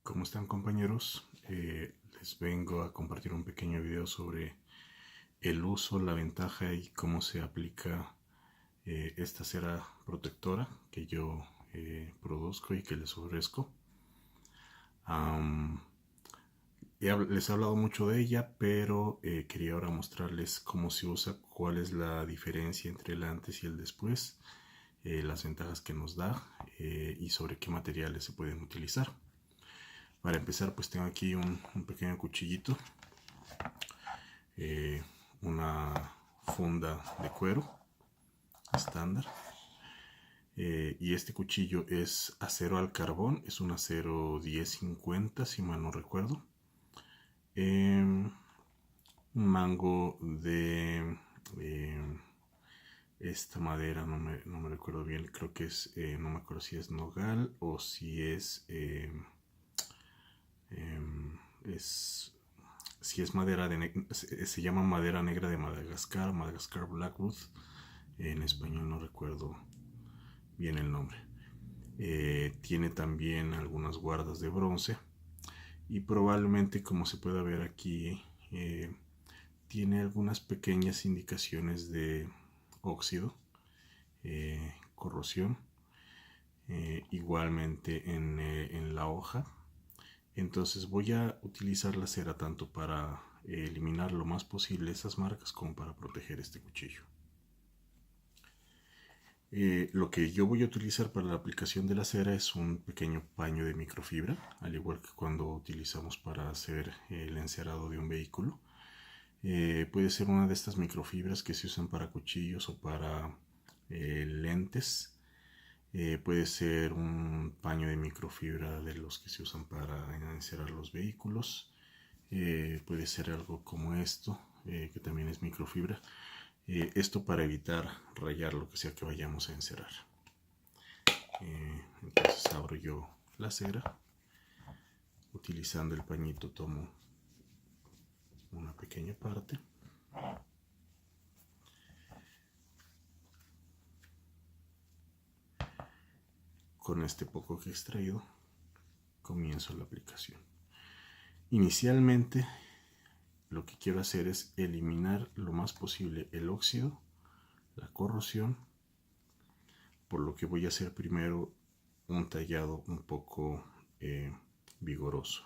¿Cómo están, compañeros? Les vengo a compartir un pequeño video sobre el uso, la ventaja y cómo se aplica esta cera protectora que yo produzco y que les ofrezco. Les he hablado mucho de ella, pero quería ahora mostrarles cómo se usa, cuál es la diferencia entre el antes y el después, las ventajas que nos da y sobre qué materiales se pueden utilizar. Para empezar, pues tengo aquí un pequeño cuchillito, una funda de cuero estándar, y este cuchillo es acero al carbón, es un acero 1050 si mal no recuerdo, un mango de esta madera, no me recuerdo bien, creo que es, no me acuerdo si es nogal o si es si es madera se llama madera negra de Madagascar, Madagascar Blackwood, en español no recuerdo bien el nombre. Tiene también algunas guardas de bronce y probablemente, como se pueda ver aquí, tiene algunas pequeñas indicaciones de óxido, corrosión, igualmente en la hoja. Entonces voy a utilizar la cera tanto para eliminar lo más posible esas marcas como para proteger este cuchillo. Lo que yo voy a utilizar para la aplicación de la cera es un pequeño paño de microfibra, al igual que cuando utilizamos para hacer el encerado de un vehículo. Puede ser una de estas microfibras que se usan para cuchillos o para lentes. Puede ser un paño de microfibra de los que se usan para encerar los vehículos. Puede ser algo como esto, que también es microfibra. Esto para evitar rayar lo que sea que vayamos a encerar. Entonces abro yo la cera. Utilizando el pañito tomo una pequeña parte. Con este poco que he extraído, comienzo la aplicación. Inicialmente, lo que quiero hacer es eliminar lo más posible el óxido, la corrosión, por lo que voy a hacer primero un tallado un poco vigoroso.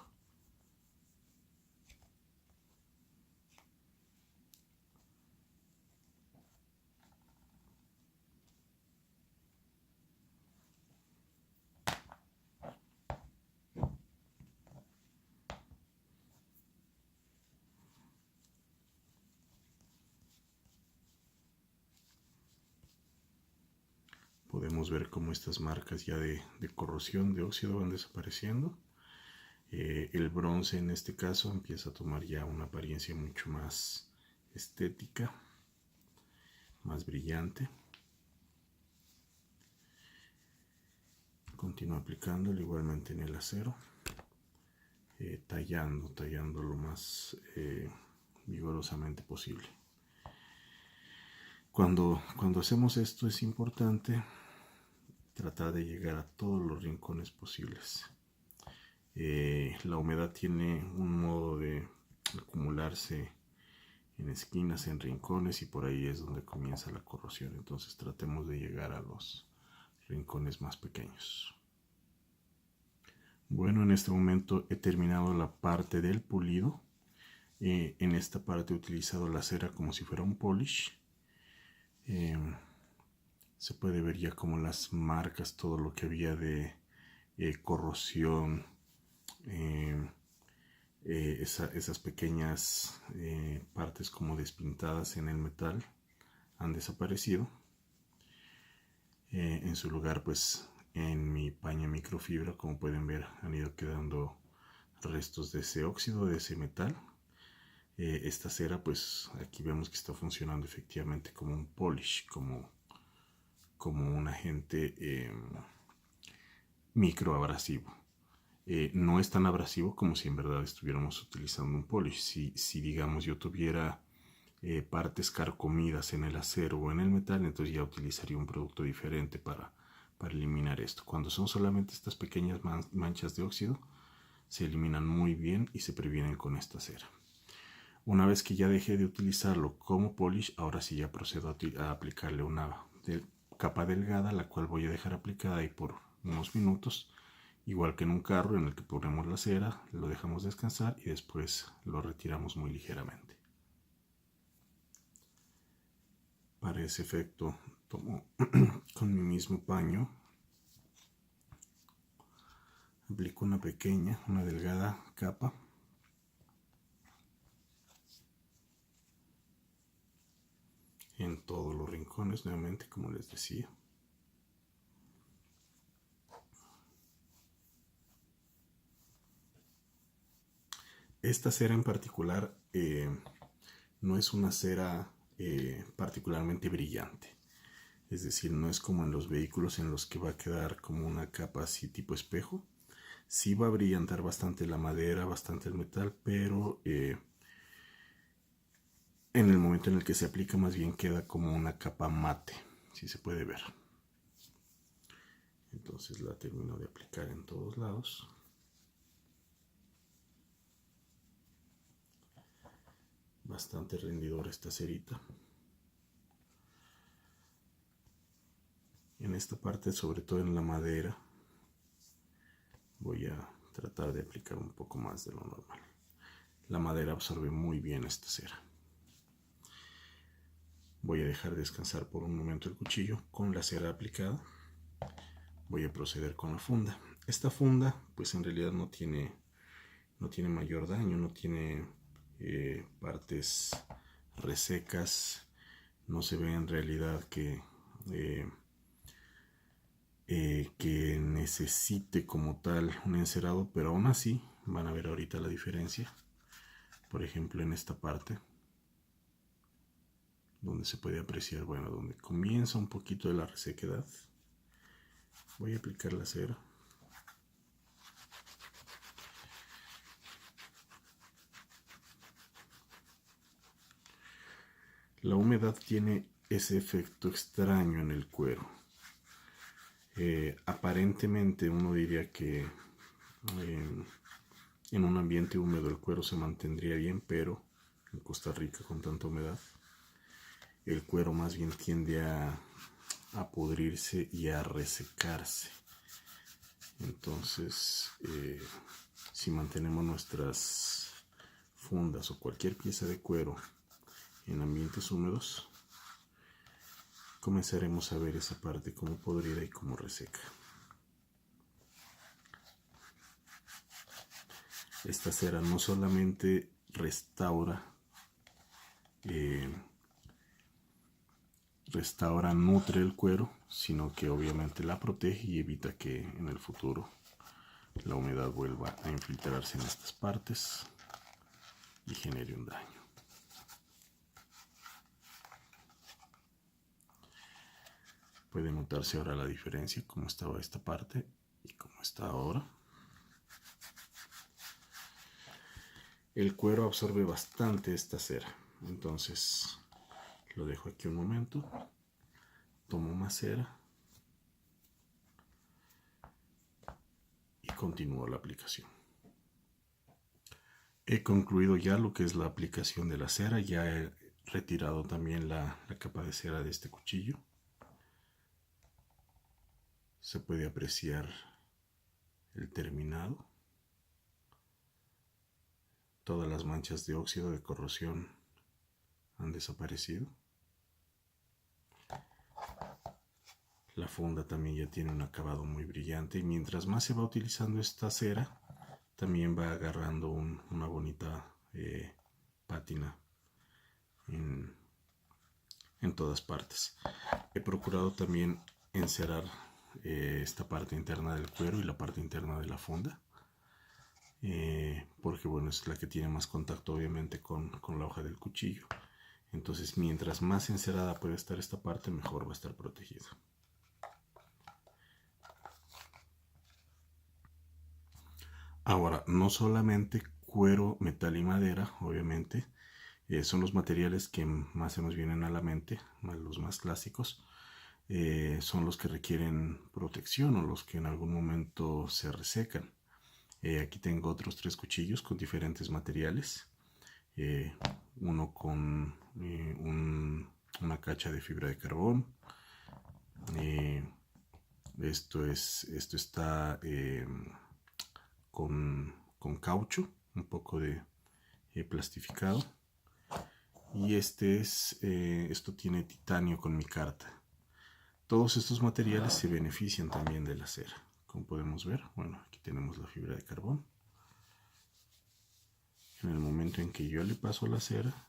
Podemos ver cómo estas marcas ya de corrosión, de óxido, van desapareciendo. El bronce en este caso empieza a tomar ya una apariencia mucho más estética, más brillante. Continúo aplicándolo igualmente en el acero, tallando lo más vigorosamente posible. Cuando hacemos esto es importante tratar de llegar a todos los rincones posibles. La humedad tiene un modo de acumularse en esquinas, en rincones, y por ahí es donde comienza la corrosión. Entonces tratemos de llegar a los rincones más pequeños. Bueno, en este momento he terminado la parte del pulido. En esta parte he utilizado la cera como si fuera un polish. Se puede ver ya como las marcas, todo lo que había de corrosión, esas pequeñas partes como despintadas en el metal han desaparecido. En su lugar, pues en mi paño microfibra, como pueden ver, han ido quedando restos de ese óxido, de ese metal. Esta cera, pues aquí vemos que está funcionando efectivamente como un polish, como un agente microabrasivo. No es tan abrasivo como si en verdad estuviéramos utilizando un polish. Si digamos yo tuviera partes carcomidas en el acero o en el metal, entonces ya utilizaría un producto diferente para eliminar esto. Cuando son solamente estas pequeñas manchas de óxido, se eliminan muy bien y se previenen con esta cera. Una vez que ya dejé de utilizarlo como polish, ahora sí ya procedo a aplicarle una capa delgada, la cual voy a dejar aplicada ahí por unos minutos, igual que en un carro en el que ponemos la cera, lo dejamos descansar y después lo retiramos muy ligeramente. Para ese efecto tomo con mi mismo paño, aplico una delgada capa en todos los rincones, nuevamente como les decía. Esta cera en particular no es una cera particularmente brillante. Es decir, no es como en los vehículos en los que va a quedar como una capa así tipo espejo. Sí va a brillantar bastante la madera, bastante el metal, pero en el momento en el que se aplica más bien queda como una capa mate, si se puede ver. Entonces la termino de aplicar en todos lados. Bastante rendidora esta cerita. En esta parte, sobre todo en la madera, voy a tratar de aplicar un poco más de lo normal. La madera absorbe muy bien esta cera. Voy a dejar descansar por un momento el cuchillo con la cera aplicada. Voy a proceder con la funda. Esta funda, pues en realidad no tiene mayor daño, no tiene partes resecas, no se ve en realidad que necesite como tal un encerado, pero aún así van a ver ahorita la diferencia. Por ejemplo, en esta parte donde se puede apreciar, bueno, donde comienza un poquito de la resequedad, voy a aplicar la cera. La humedad tiene ese efecto extraño en el cuero. Aparentemente uno diría que en un ambiente húmedo el cuero se mantendría bien, pero en Costa Rica con tanta humedad el cuero más bien tiende a pudrirse y a resecarse. Entonces si mantenemos nuestras fundas o cualquier pieza de cuero en ambientes húmedos, comenzaremos a ver esa parte como podrida y como reseca. Esta cera no solamente restaura, nutre el cuero, sino que obviamente la protege y evita que en el futuro la humedad vuelva a infiltrarse en estas partes y genere un daño. Puede notarse ahora la diferencia, cómo estaba esta parte y cómo está ahora. El cuero absorbe bastante esta cera, entonces lo dejo aquí un momento, tomo más cera y continúo la aplicación. He concluido ya lo que es la aplicación de la cera, ya he retirado también la capa de cera de este cuchillo. Se puede apreciar el terminado. Todas las manchas de óxido de corrosión han desaparecido. La funda también ya tiene un acabado muy brillante y mientras más se va utilizando esta cera, también va agarrando una bonita pátina en todas partes. He procurado también encerar esta parte interna del cuero y la parte interna de la funda, porque bueno, es la que tiene más contacto obviamente con la hoja del cuchillo. Entonces mientras más encerada puede estar esta parte, mejor va a estar protegida. Ahora, no solamente cuero, metal y madera, obviamente, son los materiales que más se nos vienen a la mente, los más clásicos. Son los que requieren protección o los que en algún momento se resecan. Aquí tengo otros 3 cuchillos con diferentes materiales. Uno con una cacha de fibra de carbón. Esto está con caucho, un poco de plastificado. Y esto tiene titanio con micarta. Todos estos materiales se benefician también de la cera. Como podemos ver, bueno, aquí tenemos la fibra de carbón. En el momento en que yo le paso la cera,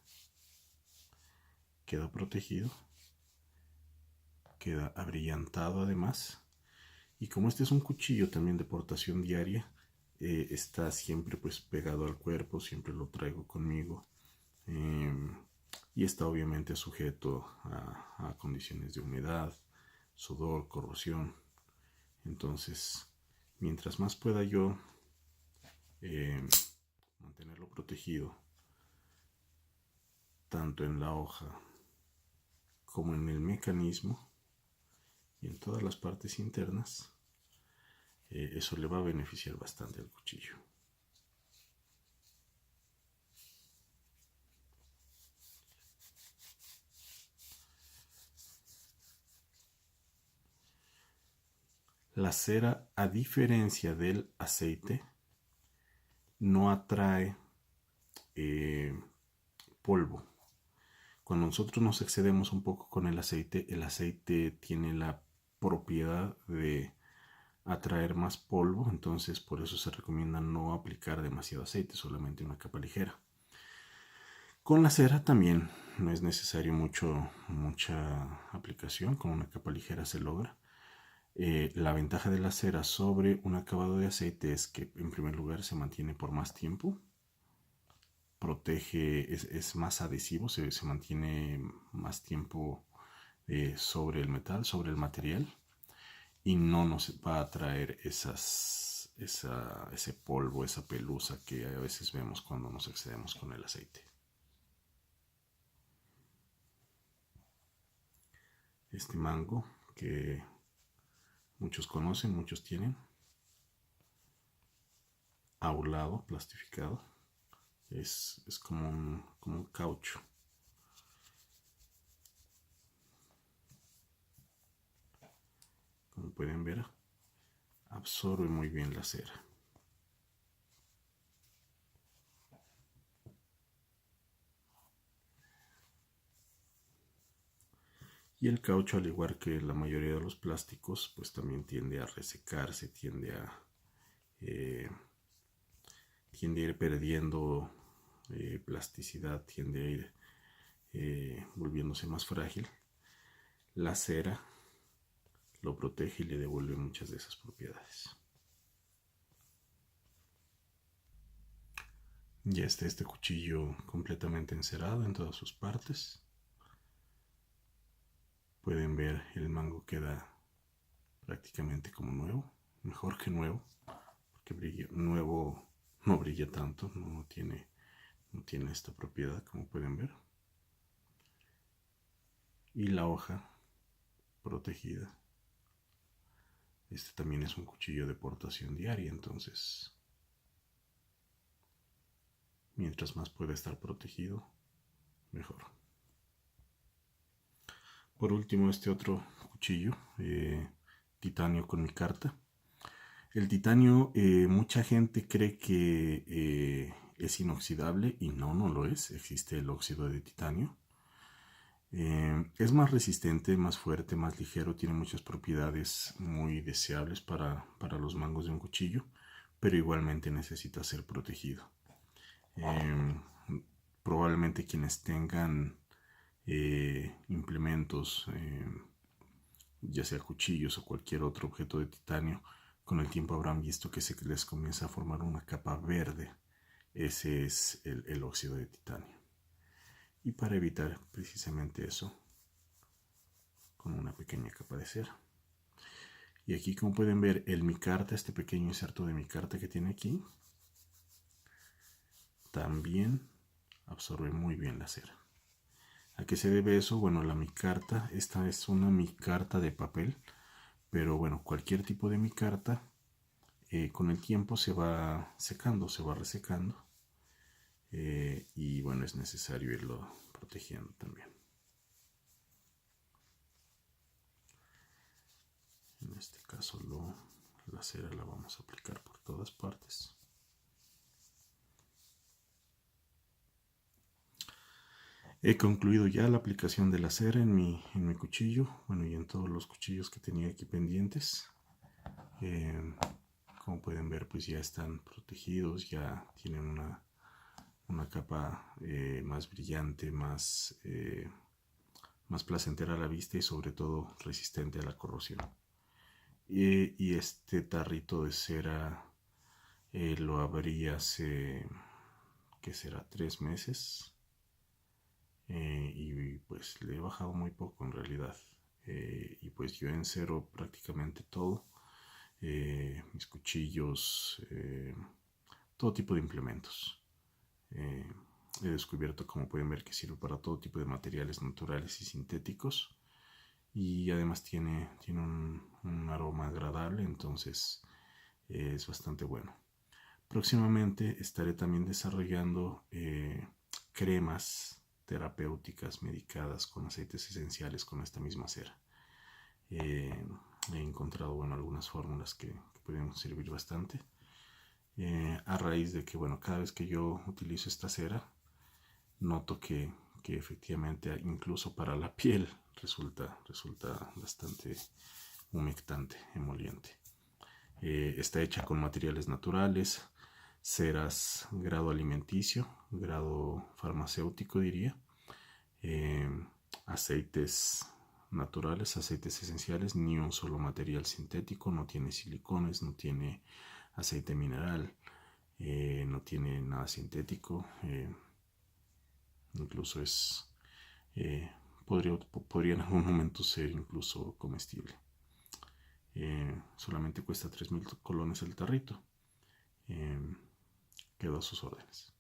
queda protegido, queda abrillantado además. Y como este es un cuchillo también de portación diaria, está siempre pues pegado al cuerpo, siempre lo traigo conmigo. Y está obviamente sujeto a condiciones de humedad, sudor, corrosión. Entonces, mientras más pueda yo mantenerlo protegido, tanto en la hoja como en el mecanismo y en todas las partes internas, eso le va a beneficiar bastante al cuchillo. La cera, a diferencia del aceite, no atrae polvo. Cuando nosotros nos excedemos un poco con el aceite tiene la propiedad de atraer más polvo, entonces por eso se recomienda no aplicar demasiado aceite, solamente una capa ligera. Con la cera también no es necesario mucha aplicación, con una capa ligera se logra. La ventaja de la cera sobre un acabado de aceite es que en primer lugar se mantiene por más tiempo, protege, es más adhesivo, se mantiene más tiempo sobre el metal, sobre el material, y no nos va a traer ese polvo, esa pelusa que a veces vemos cuando nos excedemos con el aceite. Este mango que muchos conocen, muchos tienen, aulado, plastificado, es como un caucho. Como pueden ver, absorbe muy bien la cera. Y el caucho, al igual que la mayoría de los plásticos, pues también tiende a resecarse, tiende a ir perdiendo plasticidad, tiende a ir volviéndose más frágil. La cera lo protege y le devuelve muchas de esas propiedades. Ya está este cuchillo completamente encerado en todas sus partes. Pueden ver, el mango queda prácticamente como nuevo, mejor que nuevo, porque nuevo no brilla tanto, no tiene esta propiedad, como pueden ver. Y la hoja protegida. Este también es un cuchillo de portación diaria, entonces mientras más pueda estar protegido, mejor. Por último, este otro cuchillo, titanio con micarta. El titanio, mucha gente cree que es inoxidable y no lo es. Existe el óxido de titanio. Es más resistente, más fuerte, más ligero, tiene muchas propiedades muy deseables para los mangos de un cuchillo, pero igualmente necesita ser protegido. Probablemente quienes tengan implementos, ya sea cuchillos o cualquier otro objeto de titanio, con el tiempo habrán visto que se les comienza a formar una capa verde. Ese es el óxido de titanio. Y para evitar precisamente eso, con una pequeña capa de cera. Y aquí, como pueden ver, el micarta, este pequeño inserto de micarta que tiene aquí, también absorbe muy bien la cera. ¿A qué se debe eso? Bueno, la micarta, esta es una micarta de papel, pero bueno, cualquier tipo de micarta con el tiempo se va secando, se va resecando, y bueno, es necesario irlo protegiendo también. En este caso la cera la vamos a aplicar por todas partes. He concluido ya la aplicación de la cera en mi cuchillo, bueno, y en todos los cuchillos que tenía aquí pendientes. Como pueden ver, pues ya están protegidos, ya tienen una capa más brillante, más placentera a la vista y sobre todo resistente a la corrosión. Y este tarrito de cera lo abrí hace, ¿qué será? 3 meses. Y pues le he bajado muy poco en realidad. Y pues yo encero prácticamente todo. Mis cuchillos, todo tipo de implementos. He descubierto, como pueden ver, que sirve para todo tipo de materiales naturales y sintéticos. Y además tiene un aroma agradable, entonces es bastante bueno. Próximamente estaré también desarrollando cremas terapéuticas medicadas con aceites esenciales con esta misma cera. He encontrado, bueno, algunas fórmulas que pueden servir bastante. A raíz de que, bueno, cada vez que yo utilizo esta cera, noto que efectivamente incluso para la piel resulta bastante humectante, emoliente. Está hecha con materiales naturales, ceras grado alimenticio, grado farmacéutico diría, eh, aceites naturales, aceites esenciales, ni un solo material sintético, no tiene silicones, no tiene aceite mineral, no tiene nada sintético, incluso eh, podría en algún momento ser incluso comestible. Solamente cuesta 3,000 colones el tarrito. Quedo a sus órdenes.